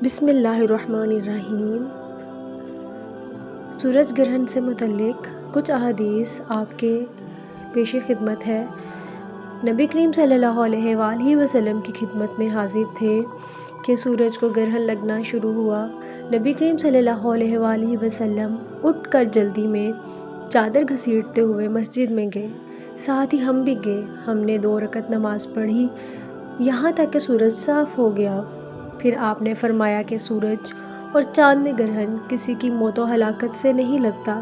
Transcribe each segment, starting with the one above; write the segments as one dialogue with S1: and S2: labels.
S1: بسم اللہ الرحمن الرحیم۔ سورج گرہن سے متعلق کچھ احادیث آپ کے پیش خدمت ہے۔ نبی کریم صلی اللہ علیہ وآلہ وسلم کی خدمت میں حاضر تھے کہ سورج کو گرہن لگنا شروع ہوا۔ نبی کریم صلی اللہ علیہ وآلہ وسلم اٹھ کر جلدی میں چادر گھسیٹتے ہوئے مسجد میں گئے، ساتھ ہی ہم بھی گئے۔ ہم نے 2 رکعت نماز پڑھی یہاں تک کہ سورج صاف ہو گیا۔ پھر آپ نے فرمایا کہ سورج اور چاند میں گرہن کسی کی موت و ہلاکت سے نہیں لگتا،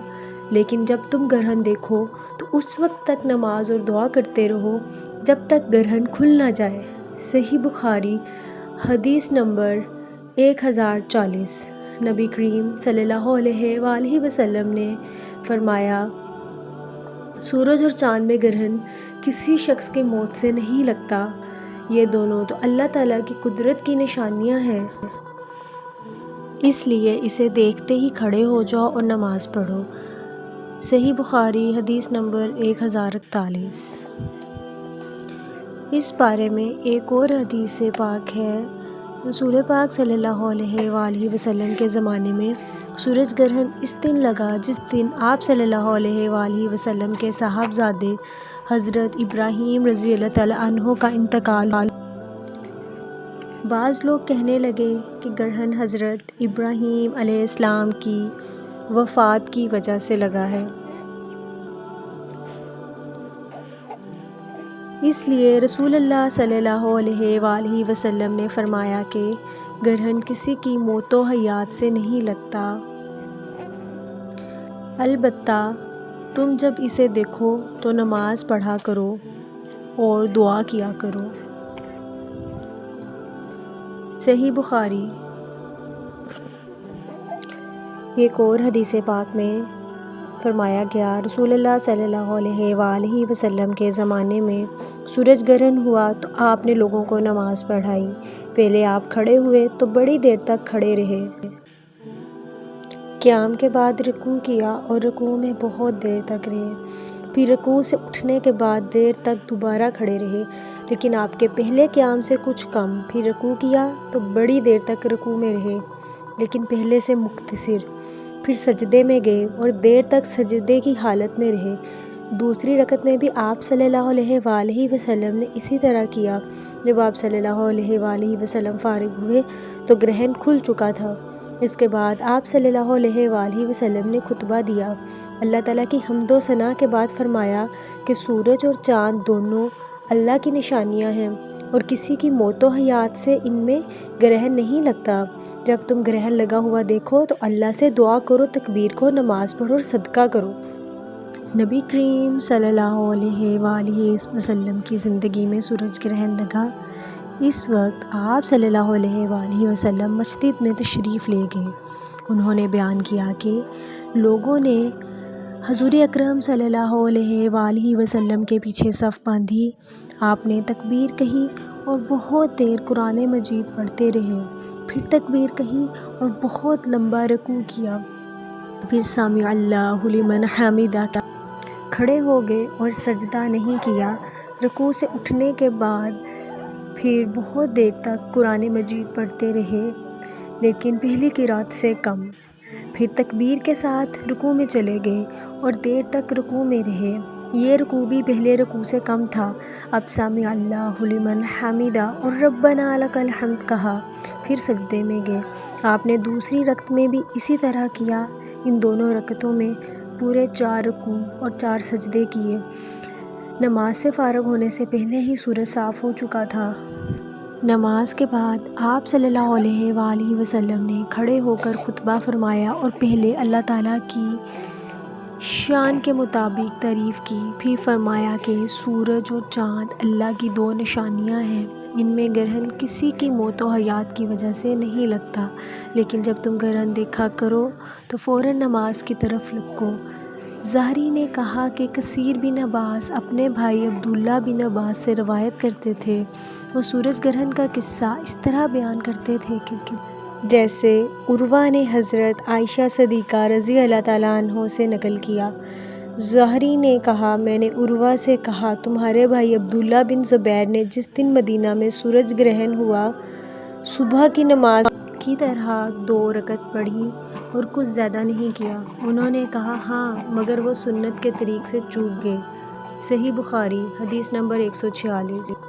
S1: لیکن جب تم گرہن دیکھو تو اس وقت تک نماز اور دعا کرتے رہو جب تک گرہن کھل نہ جائے۔ صحیح بخاری حدیث نمبر 1040۔ نبی کریم صلی اللہ علیہ وآلہ وسلم نے فرمایا، سورج اور چاند میں گرہن کسی شخص کی موت سے نہیں لگتا، یہ دونوں تو اللہ تعالیٰ کی قدرت کی نشانیاں ہیں، اس لیے اسے دیکھتے ہی کھڑے ہو جاؤ اور نماز پڑھو۔ صحیح بخاری حدیث نمبر 1041۔ اس بارے میں ایک اور حدیث پاک ہے۔ رسول پاک صلی اللہ علیہ وآلہ وسلم کے زمانے میں سورج گرہن اس دن لگا جس دن آپ صلی اللہ علیہ وآلہ وسلم کے صاحبزادے حضرت ابراہیم رضی اللہ تعالیٰ عنہ کا انتقال۔ بعض لوگ کہنے لگے کہ گرہن حضرت ابراہیم علیہ السلام کی وفات کی وجہ سے لگا ہے، اس لیے رسول اللہ صلی اللہ علیہ وآلہ وسلم نے فرمایا کہ گرہن کسی کی موت و حیات سے نہیں لگتا، البتہ تم جب اسے دیکھو تو نماز پڑھا کرو اور دعا کیا کرو۔ صحیح بخاری۔ ایک اور حدیث پاک میں فرمایا گیا، رسول اللہ صلی اللہ علیہ وآلہ وسلم کے زمانے میں سورج گرہن ہوا تو آپ نے لوگوں کو نماز پڑھائی۔ پہلے آپ کھڑے ہوئے تو بڑی دیر تک کھڑے رہے، قیام کے بعد رکوع کیا اور رکوع میں بہت دیر تک رہے، پھر رکوع سے اٹھنے کے بعد دیر تک دوبارہ کھڑے رہے، لیکن آپ کے پہلے قیام سے کچھ کم۔ پھر رکوع کیا تو بڑی دیر تک رکوع میں رہے، لیکن پہلے سے مختصر۔ پھر سجدے میں گئے اور دیر تک سجدے کی حالت میں رہے۔ دوسری رکعت میں بھی آپ صلی اللہ علیہ وآلہ وسلم نے اسی طرح کیا۔ جب آپ صلی اللہ علیہ وآلہ وسلم فارغ ہوئے تو گرہن کھل چکا تھا۔ اس کے بعد آپ صلی اللہ علیہ وآلہ وسلم نے خطبہ دیا، اللہ تعالیٰ کی حمد و ثنا کے بعد فرمایا کہ سورج اور چاند دونوں اللہ کی نشانیاں ہیں اور کسی کی موت و حیات سے ان میں گرہن نہیں لگتا۔ جب تم گرہن لگا ہوا دیکھو تو اللہ سے دعا کرو، تکبیر کو نماز پڑھو اور صدقہ کرو۔ نبی کریم صلی اللہ علیہ وآلہ وسلم کی زندگی میں سورج گرہن لگا۔ اس وقت آپ صلی اللہ علیہ وآلہ وسلم مسجد میں تشریف لے گئے۔ انہوں نے بیان کیا کہ لوگوں نے حضور اکرم صلی اللہ علیہ وآلہ وسلم کے پیچھے صف باندھی، آپ نے تکبیر کہی اور بہت دیر قرآن مجید پڑھتے رہے، پھر تکبیر کہی اور بہت لمبا رکوع کیا، پھر سمع اللہ لمن حمدہ کھڑے ہو گئے اور سجدہ نہیں کیا۔ رکوع سے اٹھنے کے بعد پھر بہت دیر تک قرآن مجید پڑھتے رہے، لیکن پہلی قرات سے کم۔ پھر تکبیر کے ساتھ رکوع میں چلے گئے اور دیر تک رکوع میں رہے، یہ رکوع بھی پہلے رکوع سے کم تھا۔ اب سمع اللہ لمن حمدہ اور ربنا لک الحمد کہا، پھر سجدے میں گئے۔ آپ نے دوسری رکعت میں بھی اسی طرح کیا۔ ان دونوں رکعتوں میں پورے 4 رکوع اور 4 سجدے کیے۔ نماز سے فارغ ہونے سے پہلے ہی سورج صاف ہو چکا تھا۔ نماز کے بعد آپ صلی اللہ علیہ وآلہ وسلم نے کھڑے ہو کر خطبہ فرمایا اور پہلے اللہ تعالیٰ کی شان کے مطابق تعریف کی، پھر فرمایا کہ سورج اور چاند اللہ کی 2 نشانیاں ہیں، ان میں گرہن کسی کی موت و حیات کی وجہ سے نہیں لگتا، لیکن جب تم گرہن دیکھا کرو تو فوراً نماز کی طرف لپکو۔ زہری نے کہا کہ کثیر بن عباس اپنے بھائی عبداللہ بن عباس سے روایت کرتے تھے، وہ سورج گرہن کا قصہ اس طرح بیان کرتے تھے کہ جیسے عروہ نے حضرت عائشہ صدیقہ رضی اللہ تعالیٰ عنہ سے نقل کیا۔ زہری نے کہا، میں نے عروہ سے کہا، تمہارے بھائی عبداللہ بن زبیر نے جس دن مدینہ میں سورج گرہن ہوا، صبح کی نماز کی طرح 2 رکعت پڑھی اور کچھ زیادہ نہیں کیا؟ انہوں نے کہا ہاں، مگر وہ سنت کے طریق سے چوک گئے۔ صحیح بخاری حدیث نمبر 146۔